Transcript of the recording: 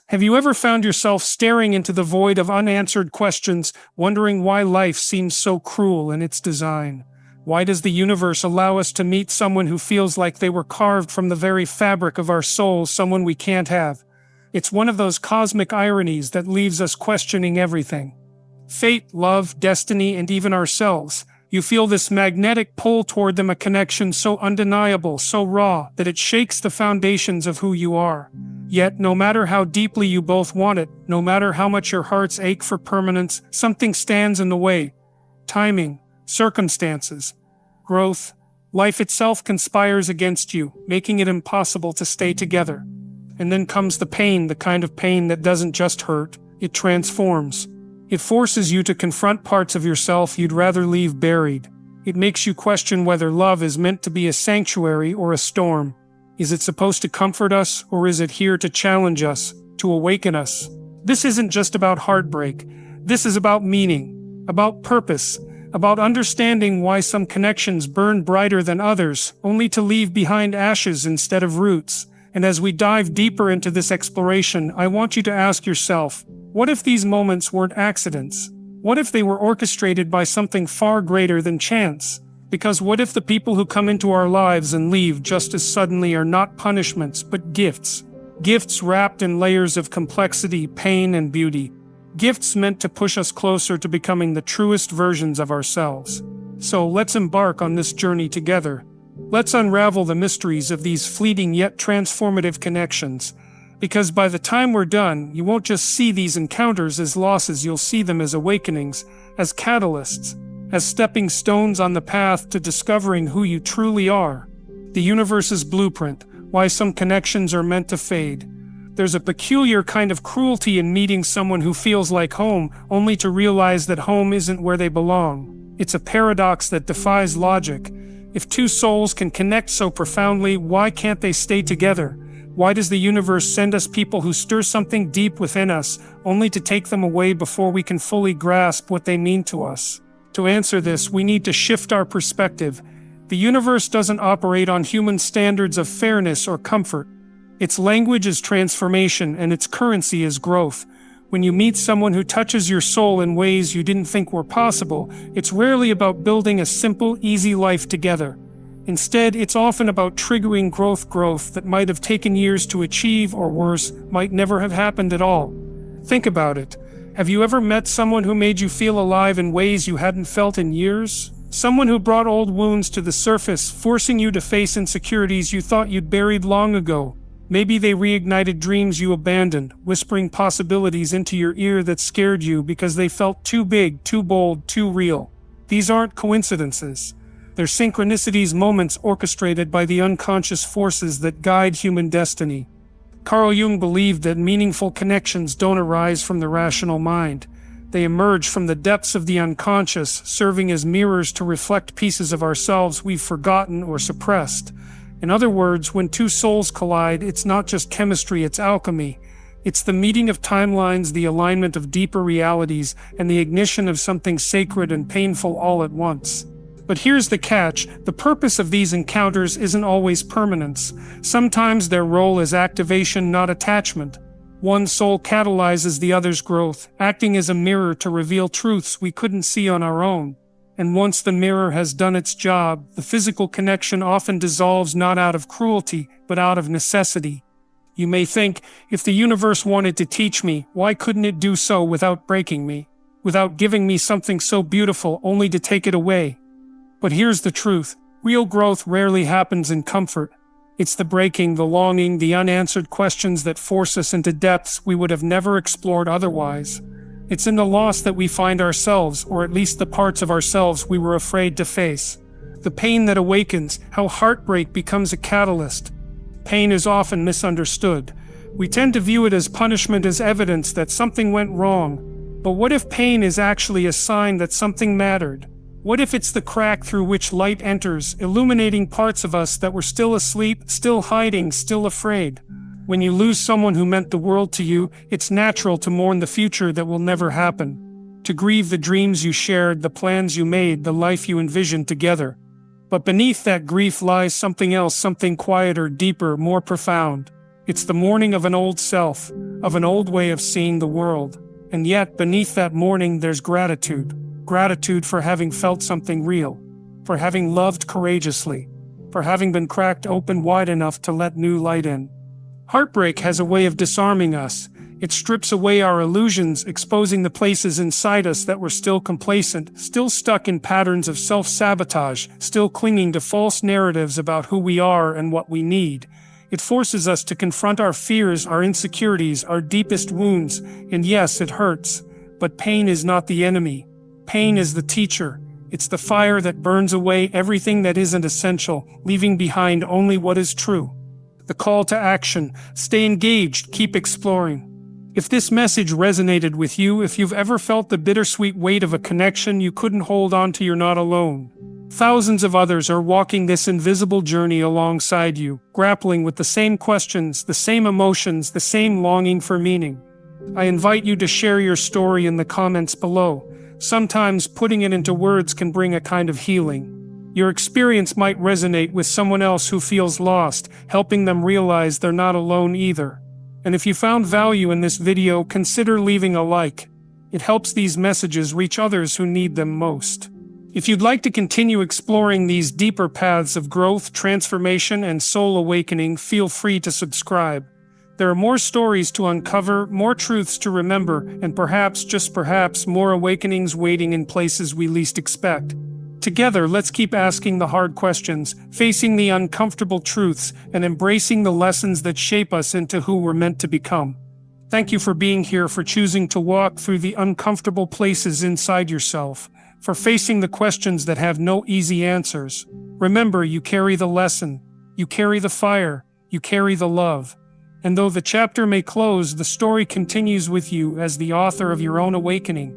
Have you ever found yourself staring into the void of unanswered questions, wondering why life seems so cruel in its design? Why does the universe allow us to meet someone who feels like they were carved from the very fabric of our souls, someone we can't have? It's one of those cosmic ironies that leaves us questioning everything. Fate, love, destiny, and even ourselves. You feel this magnetic pull toward them, a connection so undeniable, so raw, that it shakes the foundations of who you are. Yet, no matter how deeply you both want it, no matter how much your hearts ache for permanence, something stands in the way. Timing, circumstances, growth, life itself conspires against you, making it impossible to stay together. And then comes the pain, the kind of pain that doesn't just hurt, it transforms. It forces you to confront parts of yourself you'd rather leave buried. It makes you question whether love is meant to be a sanctuary or a storm. Is it supposed to comfort us, or is it here to challenge us, to awaken us? This isn't just about heartbreak. This is about meaning, about purpose, about understanding why some connections burn brighter than others, only to leave behind ashes instead of roots. And as we dive deeper into this exploration, I want you to ask yourself, what if these moments weren't accidents? What if they were orchestrated by something far greater than chance? Because what if the people who come into our lives and leave just as suddenly are not punishments, but gifts? Gifts wrapped in layers of complexity, pain, and beauty. Gifts meant to push us closer to becoming the truest versions of ourselves. So let's embark on this journey together. Let's unravel the mysteries of these fleeting yet transformative connections. Because by the time we're done, you won't just see these encounters as losses, you'll see them as awakenings, as catalysts, as stepping stones on the path to discovering who you truly are. The universe's blueprint, why some connections are meant to fade. There's a peculiar kind of cruelty in meeting someone who feels like home, only to realize that home isn't where they belong. It's a paradox that defies logic. If two souls can connect so profoundly, why can't they stay together? Why does the universe send us people who stir something deep within us, only to take them away before we can fully grasp what they mean to us? To answer this, we need to shift our perspective. The universe doesn't operate on human standards of fairness or comfort. Its language is transformation, and its currency is growth. When you meet someone who touches your soul in ways you didn't think were possible, it's rarely about building a simple, easy life together. Instead, it's often about triggering growth that might have taken years to achieve, or worse, might never have happened at all. Think about it. Have you ever met someone who made you feel alive in ways you hadn't felt in years? Someone who brought old wounds to the surface, forcing you to face insecurities you thought you'd buried long ago. Maybe they reignited dreams you abandoned, whispering possibilities into your ear that scared you because they felt too big, too bold, too real. These aren't coincidences. They're synchronicities, moments orchestrated by the unconscious forces that guide human destiny. Carl Jung believed that meaningful connections don't arise from the rational mind. They emerge from the depths of the unconscious, serving as mirrors to reflect pieces of ourselves we've forgotten or suppressed. In other words, when two souls collide, it's not just chemistry, it's alchemy. It's the meeting of timelines, the alignment of deeper realities, and the ignition of something sacred and painful all at once. But here's the catch, the purpose of these encounters isn't always permanence. Sometimes their role is activation, not attachment. One soul catalyzes the other's growth, acting as a mirror to reveal truths we couldn't see on our own. And once the mirror has done its job, the physical connection often dissolves, not out of cruelty, but out of necessity. You may think, if the universe wanted to teach me, why couldn't it do so without breaking me? Without giving me something so beautiful only to take it away? But here's the truth. Real growth rarely happens in comfort. It's the breaking, the longing, the unanswered questions that force us into depths we would have never explored otherwise. It's in the loss that we find ourselves, or at least the parts of ourselves we were afraid to face. The pain that awakens, how heartbreak becomes a catalyst. Pain is often misunderstood. We tend to view it as punishment, as evidence that something went wrong. But what if pain is actually a sign that something mattered? What if it's the crack through which light enters, illuminating parts of us that were still asleep, still hiding, still afraid? When you lose someone who meant the world to you, it's natural to mourn the future that will never happen, to grieve the dreams you shared, the plans you made, the life you envisioned together. But beneath that grief lies something else, something quieter, deeper, more profound. It's the mourning of an old self, of an old way of seeing the world. And yet, beneath that mourning, there's gratitude. Gratitude for having felt something real, for having loved courageously, for having been cracked open wide enough to let new light in. Heartbreak has a way of disarming us. It strips away our illusions, exposing the places inside us that were still complacent, still stuck in patterns of self-sabotage, still clinging to false narratives about who we are and what we need. It forces us to confront our fears, our insecurities, our deepest wounds, and yes, it hurts. But pain is not the enemy. Pain is the teacher. It's the fire that burns away everything that isn't essential, leaving behind only what is true. The call to action: stay engaged, keep exploring. If this message resonated with you, if you've ever felt the bittersweet weight of a connection you couldn't hold on to, you're not alone. Thousands of others are walking this invisible journey alongside you, grappling with the same questions, the same emotions, the same longing for meaning. I invite you to share your story in the comments below. Sometimes putting it into words can bring a kind of healing. Your experience might resonate with someone else who feels lost, helping them realize they're not alone either. And if you found value in this video, consider leaving a like. It helps these messages reach others who need them most. If you'd like to continue exploring these deeper paths of growth, transformation, and soul awakening, feel free to subscribe. There are more stories to uncover, more truths to remember, and perhaps, just perhaps, more awakenings waiting in places we least expect. Together, let's keep asking the hard questions, facing the uncomfortable truths, and embracing the lessons that shape us into who we're meant to become. Thank you for being here, for choosing to walk through the uncomfortable places inside yourself, for facing the questions that have no easy answers. Remember, you carry the lesson, you carry the fire, you carry the love. And though the chapter may close, the story continues with you as the author of your own awakening.